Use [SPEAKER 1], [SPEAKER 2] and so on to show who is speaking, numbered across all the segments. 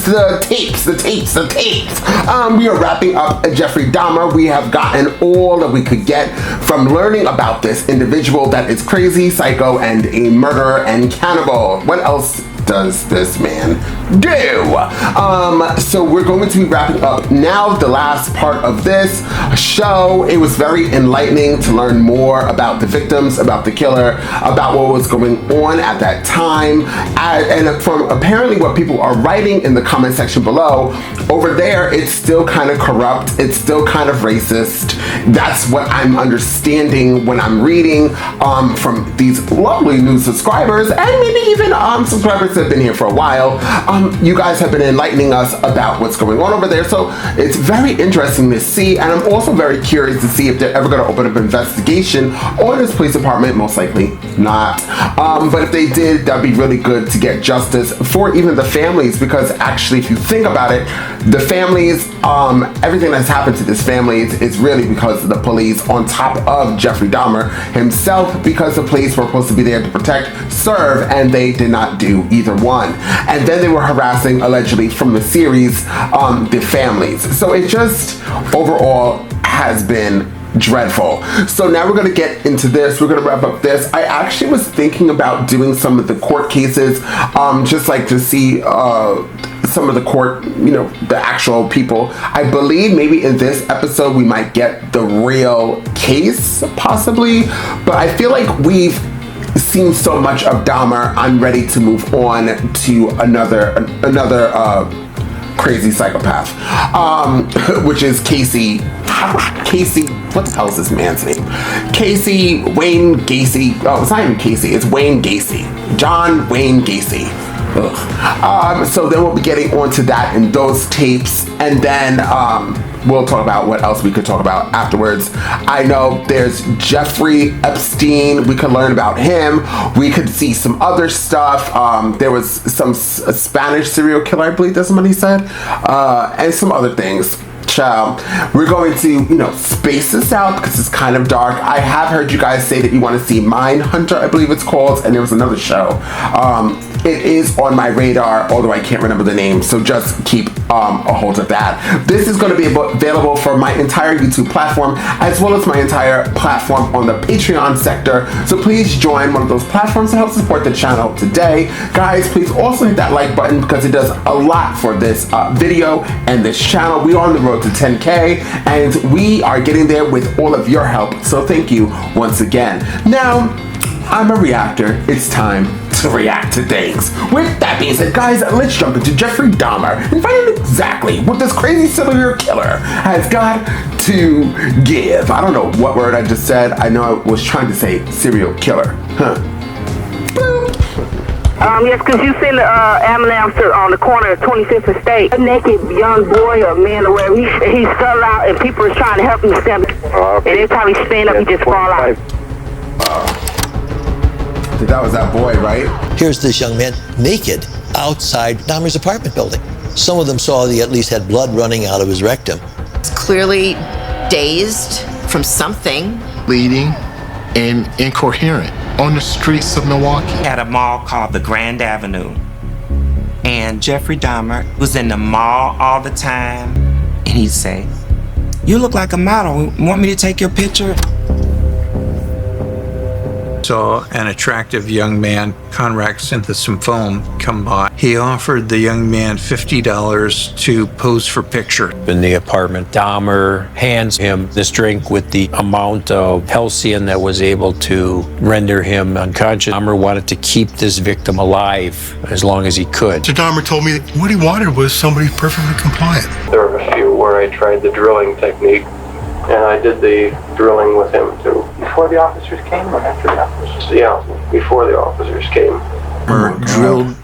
[SPEAKER 1] is the tapes. We are wrapping up Jeffrey Dahmer. We have gotten all that we could get from learning about this individual that is crazy, psycho, and a murderer and cannibal. What else does this man do? So we're going to be wrapping up now the last part of this show. It was very enlightening to learn more about the victims, about the killer, about what was going on at that time, and from apparently what people are writing in the comment section below. Over there, it's still kind of corrupt, it's still kind of racist. That's what I'm understanding when I'm reading from these lovely new subscribers, and maybe even subscribers that have been here for a while. You guys have been enlightening us about what's going on over there, so it's very interesting to see, and I'm also very curious to see if they're ever going to open up an investigation on this police department. Most likely not, but if they did, that'd be really good to get justice for even the families, because actually, if you think about it, the families, everything that's happened to this family is really because of the police, on top of Jeffrey Dahmer himself, because the police were supposed to be there to protect, serve, and they did not do either one. And then they were harassing, allegedly, from the series, the families. So it just overall has been dreadful. So now we're going to get into this. We're going to wrap up this. I actually was thinking about doing some of the court cases, just like to see some of the court, the actual people. I believe maybe in this episode we might get the real case, possibly, but I feel like we've seen so much of Dahmer. I'm ready to move on to another crazy psychopath, which is Casey, what the hell is this man's name? Wayne Gacy. Oh, it's not even Casey, it's Wayne Gacy. John Wayne Gacy. So then we'll be getting onto that in those tapes, and then we'll talk about what else we could talk about afterwards. I know there's Jeffrey Epstein. We could learn about him. We could see some other stuff. There was some Spanish serial killer, I believe that's what he said, and some other things. Child, we're going to, space this out because it's kind of dark. I have heard you guys say that you want to see Mindhunter, I believe it's called, and there was another show. It is on my radar, although I can't remember the name, so just keep a hold of that. This is going to be available for my entire YouTube platform, as well as my entire platform on the Patreon sector, so please join one of those platforms to help support the channel today. Guys, please also hit that like button because it does a lot for this video and this channel. We are on the road to 10K, and we are getting there with all of your help, so thank you once again. Now, I'm a reactor. It's time to react to things. With that being said, guys, let's jump into Jeffrey Dahmer and find out exactly what this crazy serial killer has got to give. I don't know what word I just said. I know I was trying to say serial killer.
[SPEAKER 2] Yes, because you seen the ambulance on the corner of 25th and State. A naked young boy or man or whatever, he fell out and people are trying to help him stand. And every time he stand up, he just fall out.
[SPEAKER 1] That was that boy, right?
[SPEAKER 3] Here's this young man naked outside Dahmer's apartment building. Some of them saw he at least had blood running out of his rectum.
[SPEAKER 4] It's clearly dazed from something.
[SPEAKER 5] Bleeding and incoherent on the streets of Milwaukee.
[SPEAKER 6] At a mall called the Grand Avenue. And Jeffrey Dahmer was in the mall all the time. And he'd say, "You look like a model. Want me to take your picture?"
[SPEAKER 7] Saw an attractive young man, Konerak Sinthasomphone, come by. He offered the young man $50 to pose for picture.
[SPEAKER 8] In the apartment, Dahmer hands him this drink with the amount of Halcion that was able to render him unconscious. Dahmer wanted to keep this victim alive as long as he could.
[SPEAKER 5] Mr. Dahmer told me that what he wanted was somebody perfectly compliant.
[SPEAKER 9] There were a few where I tried the drilling technique, and I did the drilling with him too.
[SPEAKER 10] Before the officers came or after the officers?
[SPEAKER 9] Yeah, before the officers came.
[SPEAKER 7] Dahmer drilled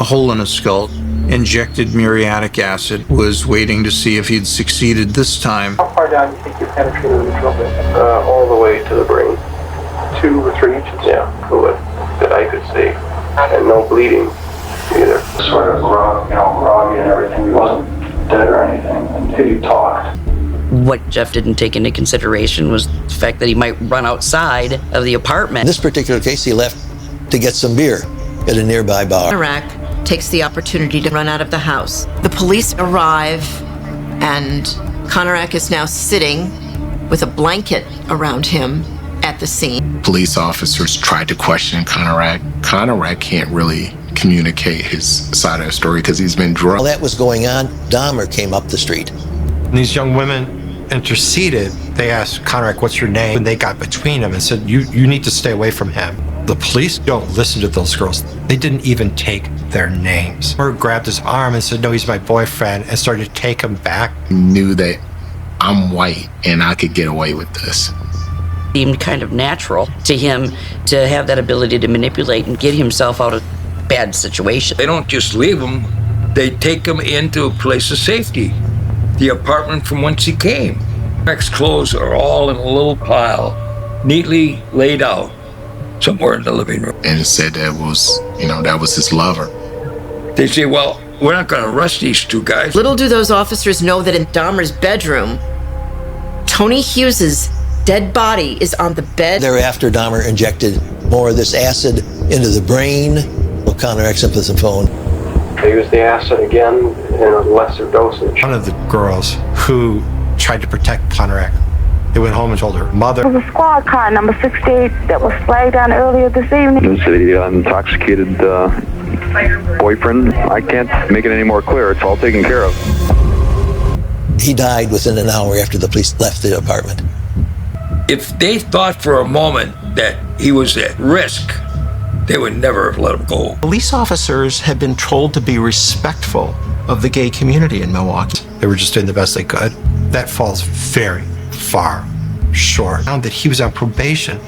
[SPEAKER 7] a hole in his skull, injected muriatic acid, was waiting to see if he'd succeeded this time.
[SPEAKER 10] How far down do you think you penetrated the drill bit?
[SPEAKER 9] All the way to the brain.
[SPEAKER 10] 2 or 3 inches?
[SPEAKER 9] Yeah, fluid that I could see. And no bleeding either.
[SPEAKER 10] Sort of groggy and everything. He wasn't dead or anything until you talked.
[SPEAKER 4] What Jeff didn't take into consideration was the fact that he might run outside of the apartment.
[SPEAKER 3] In this particular case, he left to get some beer at a nearby bar.
[SPEAKER 4] Konerak
[SPEAKER 11] takes the opportunity to run out of the house. The police arrive, and Konerak is now sitting with a blanket around him at the scene.
[SPEAKER 5] Police officers tried to question Konerak. Konerak can't really communicate his side of the story because he's been drugged.
[SPEAKER 3] While that was going on, Dahmer came up the street.
[SPEAKER 12] These young women interceded. They asked Konerak, "What's your name?" And they got between them and said, you need to stay away from him. The police don't listen to those girls. They didn't even take their names. Or grabbed his arm and said, "No, he's my boyfriend," and started to take him back.
[SPEAKER 5] He knew that I'm white and I could get away with this.
[SPEAKER 4] It seemed kind of natural to him to have that ability to manipulate and get himself out of bad situations.
[SPEAKER 13] They don't just leave him, they take him into a place of safety, the apartment from whence he came. Konerak's clothes are all in a little pile, neatly laid out, somewhere in the living room.
[SPEAKER 5] And said that was his lover.
[SPEAKER 13] They say, well, we're not going to arrest these two guys.
[SPEAKER 11] Little do those officers know that in Dahmer's bedroom, Tony Hughes's dead body is on the bed.
[SPEAKER 3] Thereafter, Dahmer injected more of this acid into the brain of Konerak Sinthasomphone.
[SPEAKER 9] They used the acid again in a lesser dosage.
[SPEAKER 12] One of the girls who tried to protect Konerak, they went home and told her mother.
[SPEAKER 2] There was a squad car number 68 that was flagged down earlier this evening.
[SPEAKER 14] It's the intoxicated boyfriend. I can't make it any more clear. It's all taken care of.
[SPEAKER 3] He died within an hour after the police left the apartment.
[SPEAKER 13] If they thought for a moment that he was at risk, they would never have let him go.
[SPEAKER 12] Police officers had been told to be respectful of the gay community in Milwaukee. They were just doing the best they could. That falls very far short. Found that he was on probation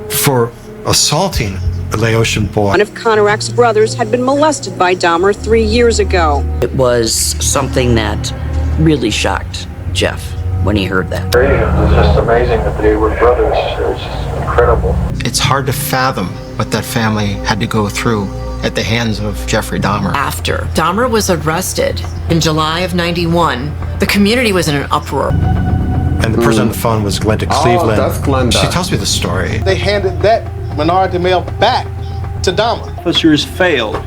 [SPEAKER 12] for assaulting a Laotian boy.
[SPEAKER 15] One of Konerak's brothers had been molested by Dahmer 3 years ago.
[SPEAKER 4] It was something that really shocked Jeff when he heard that.
[SPEAKER 9] It was just amazing that they were brothers. It was just incredible.
[SPEAKER 12] It's hard to fathom what that family had to go through at the hands of Jeffrey Dahmer.
[SPEAKER 11] After Dahmer was arrested in July of '91, the community was in an uproar.
[SPEAKER 12] And the person on the phone was Glenda Cleveland.
[SPEAKER 1] Oh, that's Glenda.
[SPEAKER 12] She tells me the story.
[SPEAKER 16] They handed that minority male back to Dahmer.
[SPEAKER 17] Officers failed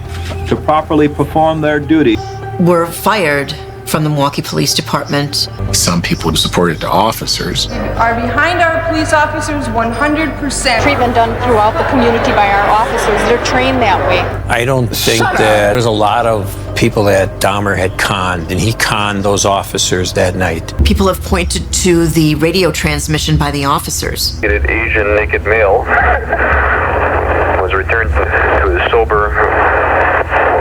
[SPEAKER 17] to properly perform their duty.
[SPEAKER 11] Were fired from the Milwaukee Police Department.
[SPEAKER 5] Some people supported the officers.
[SPEAKER 18] Are behind our police officers 100%.
[SPEAKER 19] Treatment done throughout the community by our officers. They're trained that way.
[SPEAKER 8] I don't think that there's a lot of people that Dahmer had conned, and he conned those officers that night.
[SPEAKER 11] People have pointed to the radio transmission by the officers.
[SPEAKER 14] An Asian naked male was returned to his sober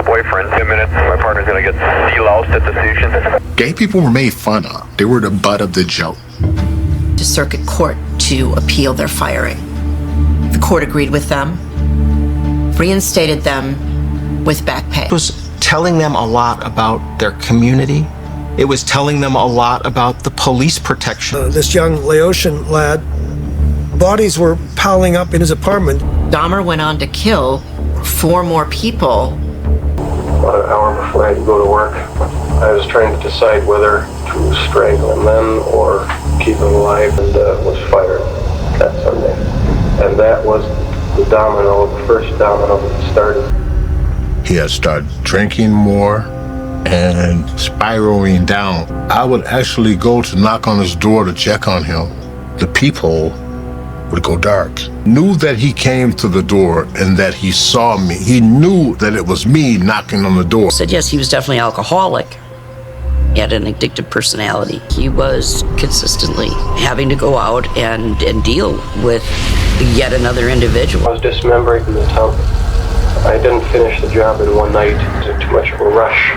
[SPEAKER 14] boyfriend. 10 minutes, my partner's gonna get deloused at the station.
[SPEAKER 5] Gay people were made fun of. They were the butt of the joke.
[SPEAKER 11] To circuit court to appeal their firing. The court agreed with them, reinstated them with back pay.
[SPEAKER 12] It was telling them a lot about their community. It was telling them a lot about the police protection.
[SPEAKER 20] This young Laotian lad, bodies were piling up in his apartment.
[SPEAKER 11] Dahmer went on to kill 4 more people.
[SPEAKER 9] About an hour before I had to go to work, I was trying to decide whether to strangle him then or keep him alive, and was fired that Sunday. And that was the first domino that started.
[SPEAKER 5] He had started drinking more and spiraling down. I would actually go to knock on his door to check on him. The peephole would go dark. Knew that he came to the door and that he saw me. He knew that it was me knocking on the door.
[SPEAKER 4] Said yes, he was definitely alcoholic. He had an addictive personality. He was consistently having to go out and deal with yet another individual.
[SPEAKER 9] I was dismembering the tub. I didn't finish the job in one night. It was too much of a rush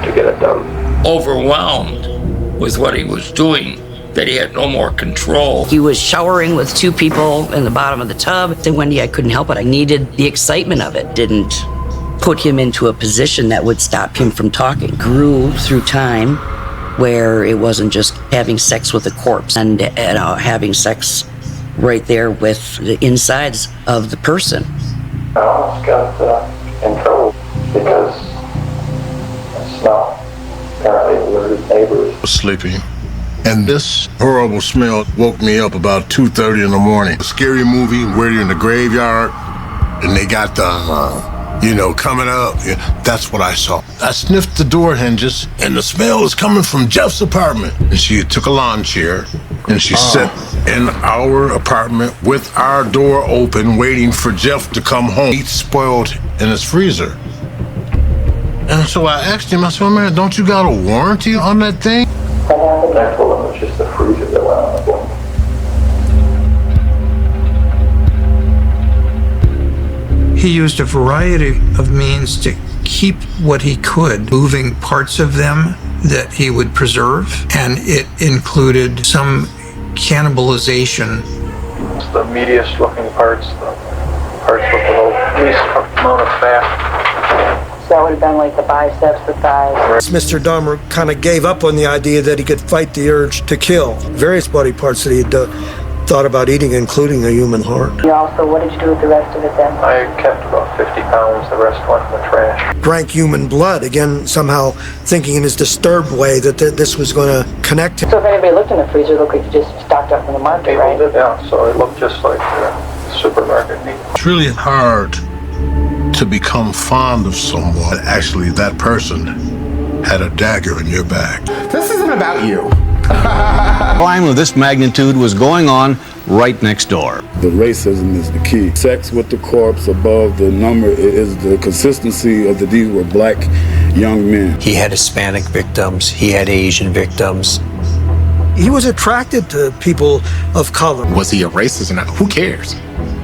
[SPEAKER 9] to get it done.
[SPEAKER 13] Overwhelmed with what he was doing, that he had no more control.
[SPEAKER 4] He was showering with 2 people in the bottom of the tub. Then Wendy, I couldn't help it. I needed the excitement of it. Didn't put him into a position that would stop him from talking. Grew through time where it wasn't just having sex with a corpse and having sex right there with the insides of the person.
[SPEAKER 9] I almost got in trouble because I smelled apparently alerted neighbors.
[SPEAKER 5] I was sleeping, and this horrible smell woke me up about 2:30 in the morning. A scary movie where you're in the graveyard, and they got the coming up. That's what I saw. I sniffed the door hinges, and the smell was coming from Jeff's apartment. And she took a lawn chair, and she sat in our apartment with our door open, waiting for Jeff to come home. Meat spoiled in his freezer. And so I asked him, I said, man, don't you got a warranty on that thing?
[SPEAKER 9] I told him it was just the freezer that went on the board.
[SPEAKER 7] He used a variety of means to keep what he could, moving parts of them that he would preserve, and it included some cannibalization.
[SPEAKER 9] The meatiest looking parts, the parts with the least amount of fat.
[SPEAKER 2] So that would have been like the biceps, the thighs.
[SPEAKER 20] Mr. Dahmer kind of gave up on the idea that he could fight the urge to kill. Various body parts that he'd thought about eating, including a human heart.
[SPEAKER 2] You also, what did you do with the rest of it then?
[SPEAKER 9] I kept about 50 pounds, the rest went in the trash.
[SPEAKER 20] Drank human blood, again, somehow thinking in his disturbed way that this was going to connect him.
[SPEAKER 2] So if anybody looked in the freezer, it looked like you just stocked up from the market,
[SPEAKER 9] People
[SPEAKER 2] right?
[SPEAKER 9] did, yeah, so it looked just like supermarket meat.
[SPEAKER 5] It's really hard to become fond of someone. Actually, that person had a dagger in your back.
[SPEAKER 1] This isn't about you.
[SPEAKER 21] Crime of this magnitude was going on right next door.
[SPEAKER 22] The racism is the key. Sex with the corpse above the number is the consistency of these were black young men.
[SPEAKER 3] He had Hispanic victims, he had Asian victims.
[SPEAKER 20] He was attracted to people of color.
[SPEAKER 23] Was he a racist or not? Who cares?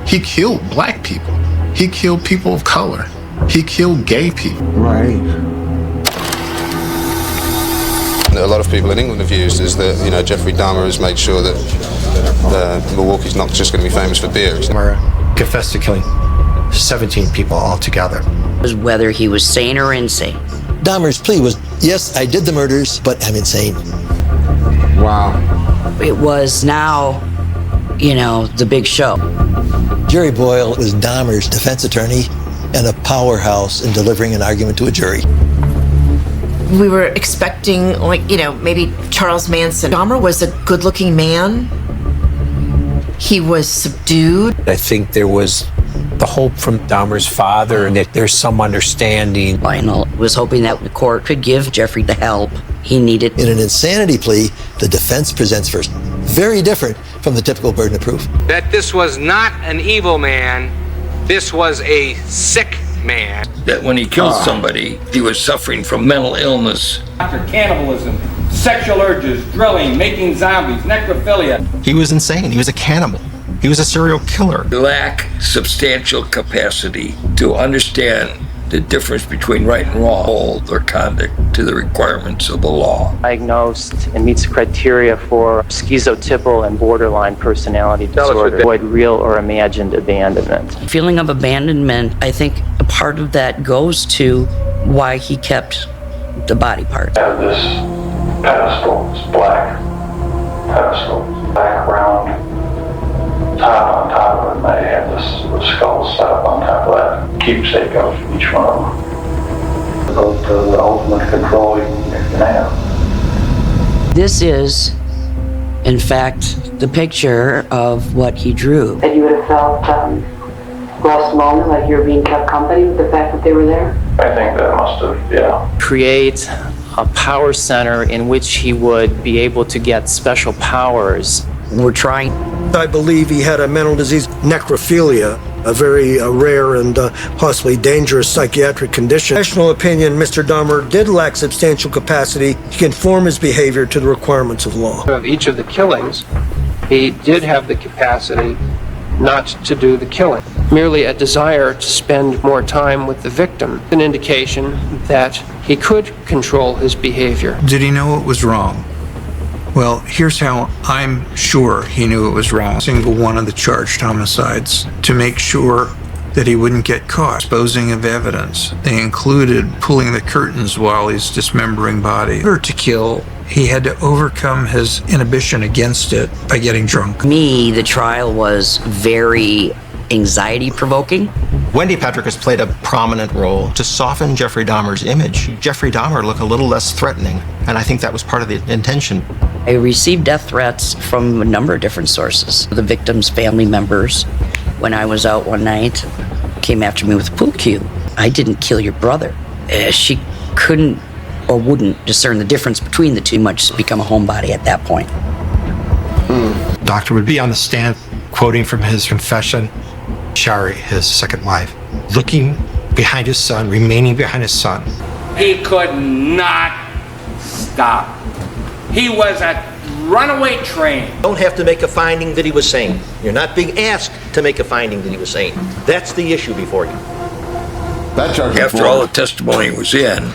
[SPEAKER 23] He killed black people. He killed people of color. He killed gay people.
[SPEAKER 1] Right.
[SPEAKER 24] A lot of people in England have used is that, Jeffrey Dahmer has made sure that Milwaukee's not just going to be famous for beer.
[SPEAKER 12] Dahmer confessed to killing 17 people altogether.
[SPEAKER 4] Was whether he was sane or insane.
[SPEAKER 3] Dahmer's plea was, yes, I did the murders, but I'm insane.
[SPEAKER 1] Wow.
[SPEAKER 4] It was now, the big show.
[SPEAKER 3] Jerry Boyle was Dahmer's defense attorney and a powerhouse in delivering an argument to a jury.
[SPEAKER 11] We were expecting, maybe Charles Manson. Dahmer was a good-looking man. He was subdued.
[SPEAKER 8] I think there was the hope from Dahmer's father that there's some understanding.
[SPEAKER 4] Lionel was hoping that the court could give Jeffrey the help he needed.
[SPEAKER 3] In an insanity plea, the defense presents first. Very different from the typical burden of proof.
[SPEAKER 25] That this was not an evil man, this was a sick man.
[SPEAKER 13] That when he killed somebody, he was suffering from mental illness.
[SPEAKER 26] After cannibalism, sexual urges, drilling, making zombies, necrophilia.
[SPEAKER 12] He was insane. He was a cannibal. He was a serial killer.
[SPEAKER 13] He lacked substantial capacity to understand the difference between right and wrong, hold their conduct to the requirements of the law.
[SPEAKER 27] Diagnosed and meets criteria for schizotypal and borderline personality disorder. Avoid real or imagined abandonment.
[SPEAKER 4] Feeling of abandonment, I think a part of that goes to why he kept the body parts.
[SPEAKER 9] I have this pedestal, this black pedestal, black round top on top of it, and I had this skull set up on top of that, keepsake of each one of them. About the ultimate control you can have.
[SPEAKER 4] This is, in fact, the picture of what he drew.
[SPEAKER 2] That you would have felt less lonely, like you were being kept company with the fact that they were there?
[SPEAKER 9] I think that must have,
[SPEAKER 27] Create a power center in which he would be able to get special powers.
[SPEAKER 4] We're trying.
[SPEAKER 20] I believe he had a mental disease, necrophilia, a very rare and possibly dangerous psychiatric condition. Professional opinion, Mr. Dahmer did lack substantial capacity to conform his behavior to the requirements of law.
[SPEAKER 28] Of each of the killings, he did have the capacity not to do the killing. Merely a desire to spend more time with the victim, an indication that he could control his behavior.
[SPEAKER 7] Did he know it was wrong? Well, here's how I'm sure he knew it was wrong. Single one of the charged homicides to make sure that he wouldn't get caught. Disposing of evidence. They included pulling the curtains while he's dismembering body. In order to kill, he had to overcome his inhibition against it by getting drunk.
[SPEAKER 4] The trial was very anxiety-provoking.
[SPEAKER 12] Wendy Patrick has played a prominent role to soften Jeffrey Dahmer's image. Jeffrey Dahmer looked a little less threatening, and I think that was part of the intention.
[SPEAKER 4] I received death threats from a number of different sources. The victims' family members, when I was out one night, came after me with a pool cue. I didn't kill your brother. She couldn't or wouldn't discern the difference between the two, much become a homebody at that point.
[SPEAKER 12] Doctor would be on the stand quoting from his confession. Shari, his second wife, looking behind his son, remaining behind his son.
[SPEAKER 26] He could not stop. He was a runaway train.
[SPEAKER 3] Don't have to make a finding that he was sane. You're not being asked to make a finding that he was sane. That's the issue before you.
[SPEAKER 13] After all the testimony was in,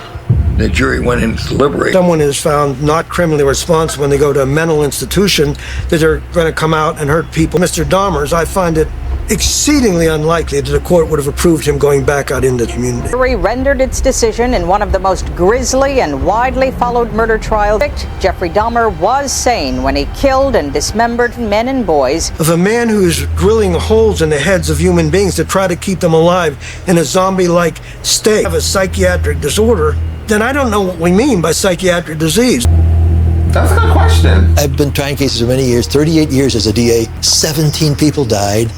[SPEAKER 13] the jury went in to deliberate.
[SPEAKER 20] Someone is found not criminally responsible when they go to a mental institution, that they're going to come out and hurt people. Mr. Dahmer's, I find it exceedingly unlikely that the court would have approved him going back out into the community.
[SPEAKER 6] The jury rendered its decision in one of the most grisly and widely followed murder trials. Jeffrey Dahmer was sane when he killed and dismembered men and boys.
[SPEAKER 20] Of a man who's drilling holes in the heads of human beings to try to keep them alive in a zombie-like state, have a psychiatric disorder, then I don't know what we mean by psychiatric disease.
[SPEAKER 1] That's a good question.
[SPEAKER 3] I've been trying cases for many years, 38 years as a DA. 17 people died,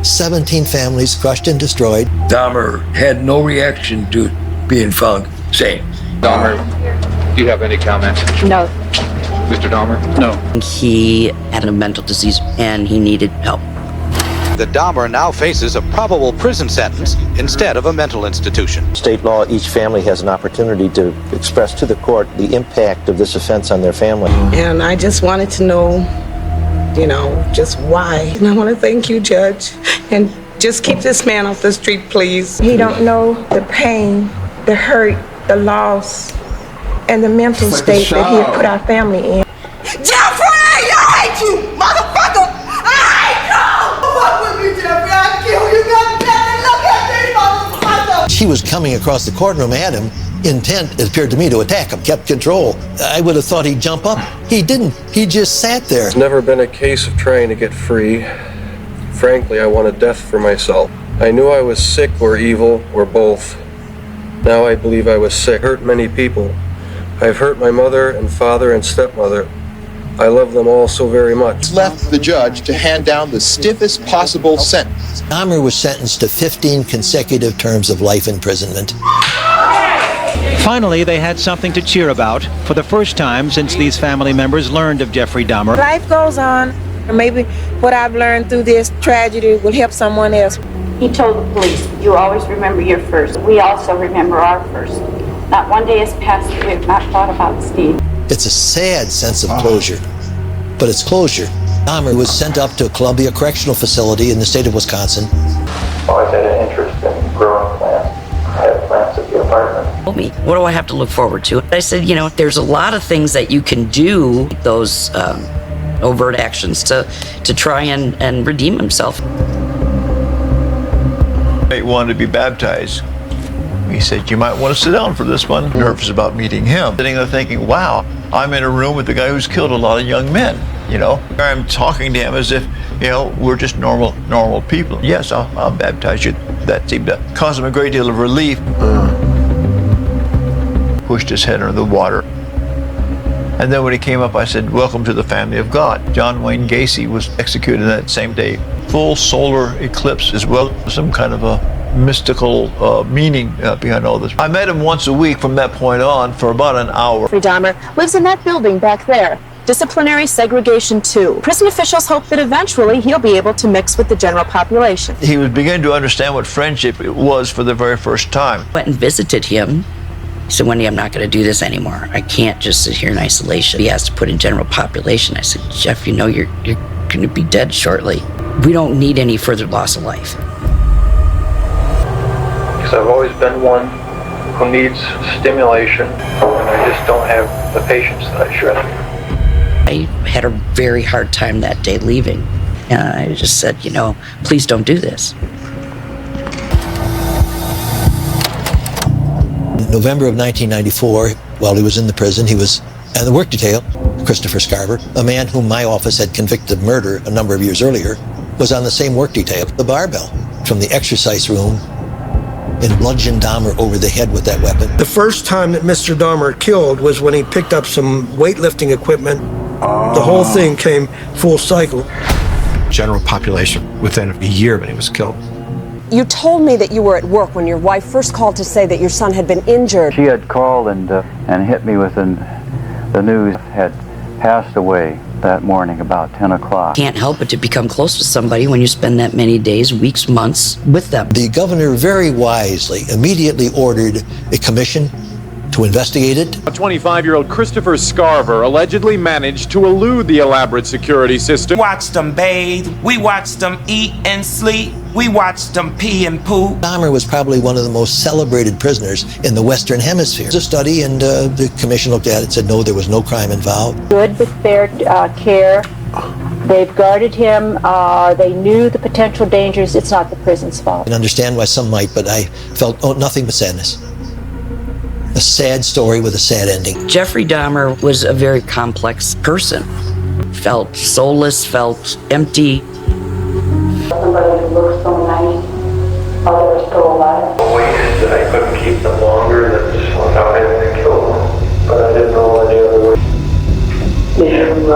[SPEAKER 3] 17 families crushed and destroyed.
[SPEAKER 13] Dahmer had no reaction to being found sane.
[SPEAKER 10] Dahmer, do you have any comments?
[SPEAKER 6] No.
[SPEAKER 10] Mr. Dahmer? No.
[SPEAKER 4] He had a mental disease and he needed help.
[SPEAKER 21] The Dahmer now faces a probable prison sentence instead of a mental institution.
[SPEAKER 3] State law, each family has an opportunity to express to the court the impact of this offense on their family.
[SPEAKER 14] And I just wanted to know, just why. And I want to thank you, Judge, and just keep this man off the street, please.
[SPEAKER 15] He don't know the pain, the hurt, the loss, and the mental state that he had put our family in.
[SPEAKER 14] Jeffrey, I hate you, motherfucker! I hate you! Fuck with me, Jeffrey, I'll kill you, goddammit! Look at me, motherfucker!
[SPEAKER 3] She was coming across the courtroom at him, intent, it appeared to me, to attack him, kept control. I would have thought he'd jump up. He didn't. He just sat there.
[SPEAKER 9] It's never been a case of trying to get free. Frankly, I wanted death for myself. I knew I was sick or evil or both. Now I believe I was sick. Hurt many people. I've hurt my mother and father and stepmother. I love them all so very much.
[SPEAKER 16] It's left the judge to hand down the stiffest possible sentence.
[SPEAKER 3] Dahmer was sentenced to 15 consecutive terms of life imprisonment.
[SPEAKER 17] Finally, they had something to cheer about for the first time since these family members learned of Jeffrey Dahmer.
[SPEAKER 15] Life goes on. Maybe what I've learned through this tragedy will help someone else.
[SPEAKER 18] He told the police, you always remember your first. We also remember our first. Not one day has passed that we have not thought about Steve.
[SPEAKER 3] It's a sad sense of closure, but it's closure. Dahmer was sent up to Columbia Correctional Facility in the state of Wisconsin.
[SPEAKER 9] I always had an interest in growing plants. I had plants at the apartment.
[SPEAKER 4] Told me, what do I have to look forward to? I said, there's a lot of things that you can do, those overt actions to try and redeem himself.
[SPEAKER 19] He wanted to be baptized. He said, you might want to sit down for this one. Nervous about meeting him. Sitting there thinking, wow, I'm in a room with the guy who's killed a lot of young men, I'm talking to him as if, we're just normal people. Yes, I'll baptize you. That seemed to cause him a great deal of relief. Pushed his head under the water. And then when he came up, I said, welcome to the family of God. John Wayne Gacy was executed that same day. Full solar eclipse as well. Some kind of a mystical meaning behind all this. I met him once a week from that point on for about an hour.
[SPEAKER 29] Jeffrey Dahmer lives in that building back there. Disciplinary segregation 2. Prison officials hope that eventually he'll be able to mix with the general population.
[SPEAKER 19] He was beginning to understand what friendship was for the very first time.
[SPEAKER 4] Went and visited him. He said, Wendy, I'm not going to do this anymore. I can't just sit here in isolation. He has to put in general population. I said, Jeff, you're going to be dead shortly. We don't need any further loss of life.
[SPEAKER 9] Because I've always been one who needs stimulation, and I just don't have the patience that I should.
[SPEAKER 4] I had a very hard time that day leaving. And I just said, please don't do this.
[SPEAKER 3] In November of 1994, while he was in the prison, he was in the work detail. Christopher Scarver, a man whom my office had convicted of murder a number of years earlier, was on the same work detail. The barbell from the exercise room and bludgeoned Dahmer over the head with that weapon.
[SPEAKER 20] The first time that Mr. Dahmer killed was when he picked up some weightlifting equipment. The whole thing came full cycle.
[SPEAKER 12] General population within a year when he was killed.
[SPEAKER 2] You told me that you were at work when your wife first called to say that your son had been injured.
[SPEAKER 5] She had called and hit me with the news had passed away that morning about 10 o'clock.
[SPEAKER 4] Can't help but to become close to somebody when you spend that many days, weeks, months with them.
[SPEAKER 3] The governor very wisely immediately ordered a commission to investigate it.
[SPEAKER 8] A 25-year-old Christopher Scarver allegedly managed to elude the elaborate security system.
[SPEAKER 11] We watched them bathe, we watched them eat and sleep, we watched them pee and poo.
[SPEAKER 3] Dahmer was probably one of the most celebrated prisoners in the Western Hemisphere. It was a study, and the commission looked at it and said, no, there was no crime involved.
[SPEAKER 18] Good but fair care. They've guarded him. They knew the potential dangers. It's not the prison's fault.
[SPEAKER 3] I can understand why some might, but I felt nothing but sadness. A sad story with a sad ending.
[SPEAKER 4] Jeffrey Dahmer was a very complex person. Felt soulless, felt empty.
[SPEAKER 18] Somebody who looks so nice while they're still alive.
[SPEAKER 9] Ways that I couldn't keep them longer than just without having to kill them. But I didn't know any other way.
[SPEAKER 18] Did you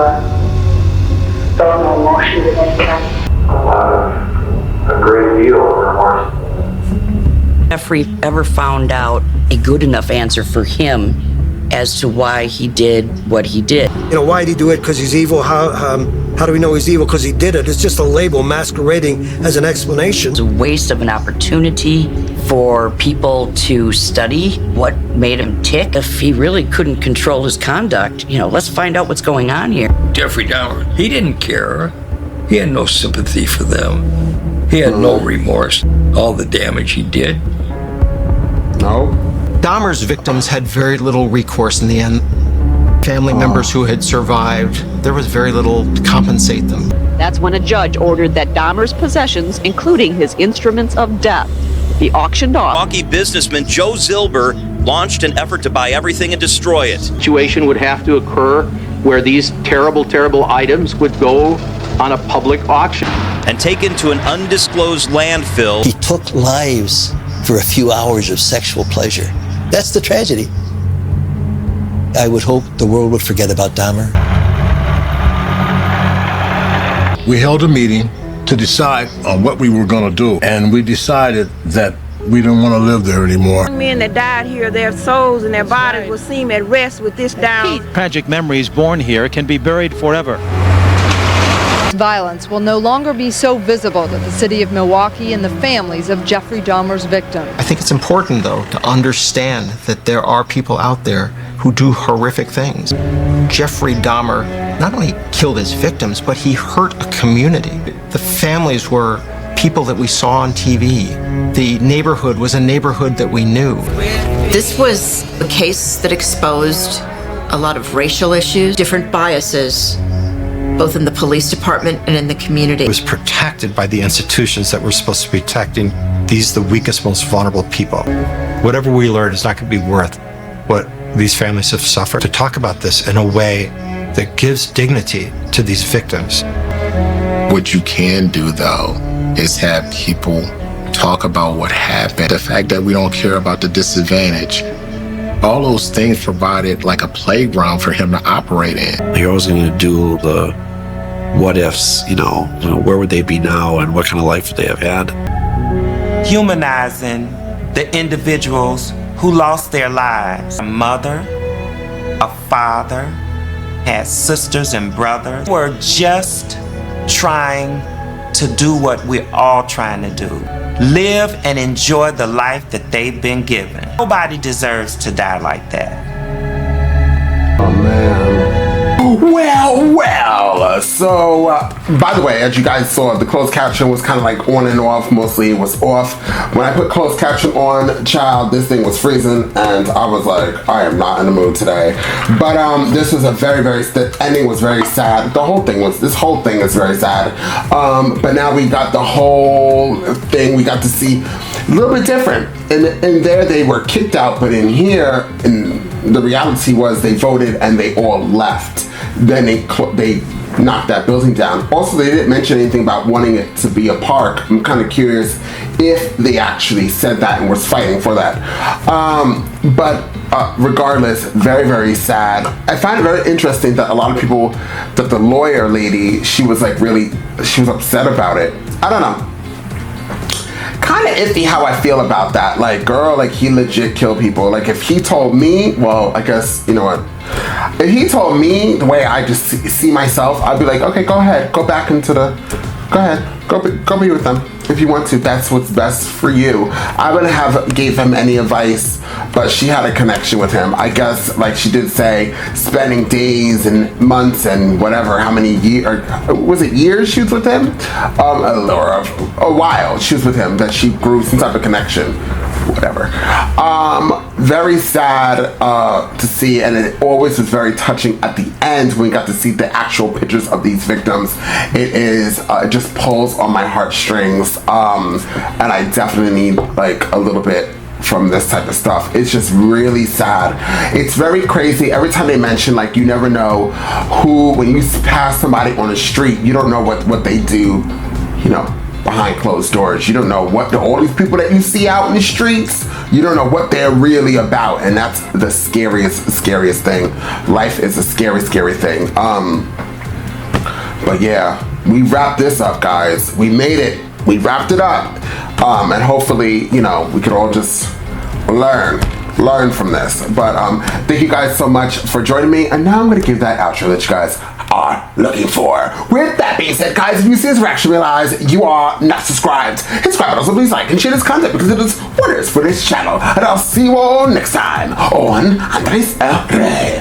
[SPEAKER 18] felt no emotion at any time?
[SPEAKER 9] A great deal of remorse.
[SPEAKER 4] Jeffrey ever found out a good enough answer for him as to why he did what he did.
[SPEAKER 20] You know, why did he do it? Because he's evil? How do we know he's evil? Because he did it. It's just a label masquerading as an explanation.
[SPEAKER 4] It's a waste of an opportunity for people to study what made him tick. If he really couldn't control his conduct, let's find out what's going on here.
[SPEAKER 13] Jeffrey Dahmer, he didn't care. He had no sympathy for them. He had no remorse. All the damage he did.
[SPEAKER 1] No.
[SPEAKER 12] Dahmer's victims had very little recourse in the end. Family members who had survived, there was very little to compensate them.
[SPEAKER 22] That's when a judge ordered that Dahmer's possessions, including his instruments of death, be auctioned off.
[SPEAKER 23] Milwaukee businessman Joe Zilber launched an effort to buy everything and destroy it.
[SPEAKER 28] Situation would have to occur where these terrible, terrible items would go on a public auction.
[SPEAKER 23] And taken to an undisclosed landfill.
[SPEAKER 3] He took lives for a few hours of sexual pleasure. That's the tragedy. I would hope the world would forget about Dahmer.
[SPEAKER 24] We held a meeting to decide on what we were going to do, and we decided that we didn't want to live there anymore.
[SPEAKER 15] Men that died here, their souls and their bodies will seem at rest with this down.
[SPEAKER 17] Tragic memories born here can be buried forever.
[SPEAKER 25] Violence will no longer be so visible to the city of Milwaukee and the families of Jeffrey Dahmer's victims.
[SPEAKER 12] I think it's important, though, to understand that there are people out there who do horrific things. Jeffrey Dahmer not only killed his victims, but he hurt a community. The families were people that we saw on TV. The neighborhood was a neighborhood that we knew.
[SPEAKER 27] This was a case that exposed a lot of racial issues, different biases, both in the police department and in the community.
[SPEAKER 12] It was protected by the institutions that were supposed to be protecting the weakest, most vulnerable people. Whatever we learn is not going to be worth what these families have suffered. To talk about this in a way that gives dignity to these victims.
[SPEAKER 30] What you can do, though, is have people talk about what happened. The fact that we don't care about the disadvantage. All those things provided like a playground for him to operate in.
[SPEAKER 31] You're always going to do the what ifs, where would they be now and what kind of life would they have had?
[SPEAKER 11] Humanizing the individuals who lost their lives. A mother, a father, had sisters and brothers. We're just trying to do what we're all trying to do. Live and enjoy the life that they've been given. Nobody deserves to die like that.
[SPEAKER 1] Oh, man. Well. So, by the way, as you guys saw, the closed caption was kind of like on and off. Mostly it was off. When I put closed caption on, child, this thing was freezing, and I was like, I am not in the mood today. But this was a the ending was very sad. This whole thing is very sad. But now we got the whole thing. We got to see a little bit different. In there, they were kicked out, but in here, the reality was they voted and they all left. Then they knocked that building down. Also, they didn't mention anything about wanting it to be a park. I'm kind of curious if they actually said that and was fighting for that. But regardless, very, very sad. I find it very interesting that a lot of people, that the lawyer lady, she was upset about it. I don't know. kind of iffy how I feel about that. Like, girl, like, he legit killed people. Like, if he told me, well, I guess, you know what? If he told me the way I just see myself, I'd be like, okay, go ahead. Go back into the, go ahead. Go be with them if you want to. That's what's best for you. I wouldn't have gave him any advice, but she had a connection with him. I guess, like she did say, spending days and months and whatever, how many years, was it years she was with him? Or a while she was with him, that she grew some type of connection. Whatever. Very sad to see, and it always was very touching at the end when we got to see the actual pictures of these victims. It just pulls on my heartstrings, and I definitely need like a little bit from this type of stuff. It's just really sad. It's very crazy. Every time they mention, like, you never know who, when you pass somebody on the street, you don't know what they do, you know, behind closed doors. You don't know what all these people that you see out in the streets, you don't know what they're really about, and that's the scariest thing. Life is a scary thing. But yeah, we wrapped this up, guys. We made it. We wrapped it up, and hopefully, you know, we could all just learn from this. But thank you guys so much for joining me, and now I'm gonna give that outro that you guys are looking for. With that being said, guys, if you see this reaction, realize you are not subscribed. Hit subscribe, but also please like and share this content because it is wonders for this channel. And I'll see you all next time on Andres Ep3.